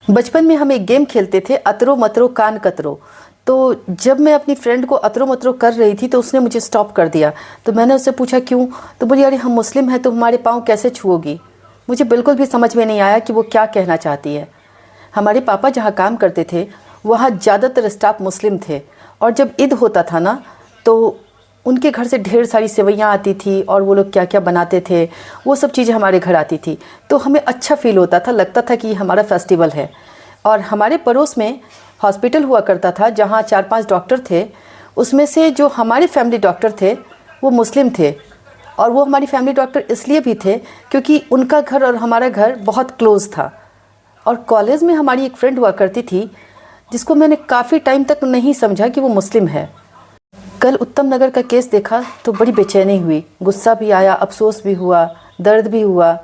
बचपन में हम एक गेम खेलते थे, अतरो मतरो कान कतरो। तो जब मैं अपनी फ्रेंड को अतरो मतरो कर रही थी तो उसने मुझे स्टॉप कर दिया। तो मैंने उससे पूछा क्यों? तो बोली अरे हम मुस्लिम हैं तो हमारे पाँव कैसे छुओगी। मुझे बिल्कुल भी समझ में नहीं आया कि वो क्या कहना चाहती है। हमारे पापा जहाँ काम करते थे वहाँ ज़्यादातर स्टाफ मुस्लिम थे, और जब ईद होता था ना तो उनके घर से ढेर सारी सेवइयाँ आती थी और वो लोग क्या क्या बनाते थे, वो सब चीज़ें हमारे घर आती थी। तो हमें अच्छा फील होता था, लगता था कि ये हमारा फेस्टिवल है। और हमारे पड़ोस में हॉस्पिटल हुआ करता था जहाँ 4-5 डॉक्टर थे। उसमें से जो हमारे फैमिली डॉक्टर थे वो मुस्लिम थे, और वो हमारी फैमिली डॉक्टर इसलिए भी थे क्योंकि उनका घर और हमारा घर बहुत क्लोज़ था। और कॉलेज में हमारी एक फ्रेंड हुआ करती थी जिसको मैंने काफ़ी टाइम तक नहीं समझा कि वो मुस्लिम है। कल उत्तम नगर का केस देखा तो बड़ी बेचैनी हुई, गुस्सा भी आया, अफसोस भी हुआ, दर्द भी हुआ।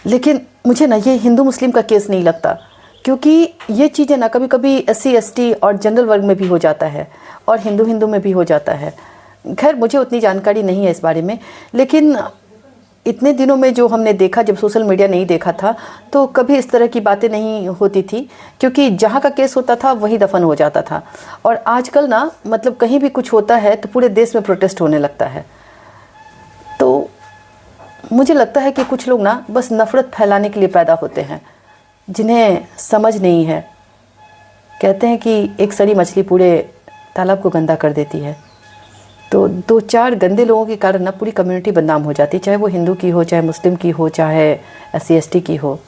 लेकिन मुझे ना ये हिंदू मुस्लिम का केस नहीं लगता, क्योंकि ये चीज़ें ना कभी कभी SC ST और जनरल वर्ग में भी हो जाता है और हिंदू हिंदू में भी हो जाता है। खैर मुझे उतनी जानकारी नहीं है इस बारे में, लेकिन इतने दिनों में जो हमने देखा, जब सोशल मीडिया नहीं देखा था तो कभी इस तरह की बातें नहीं होती थी, क्योंकि जहाँ का केस होता था वहीं दफन हो जाता था। और आजकल ना मतलब कहीं भी कुछ होता है तो पूरे देश में प्रोटेस्ट होने लगता है। तो मुझे लगता है कि कुछ लोग ना बस नफ़रत फैलाने के लिए पैदा होते हैं, जिन्हें समझ नहीं है। कहते हैं कि एक सड़ी मछली पूरे तालाब को गंदा कर देती है। तो 2-4 गंदे लोगों के कारण ना पूरी कम्युनिटी बदनाम हो जाती है, चाहे वो हिंदू की हो, चाहे मुस्लिम की हो, चाहे SC ST की हो।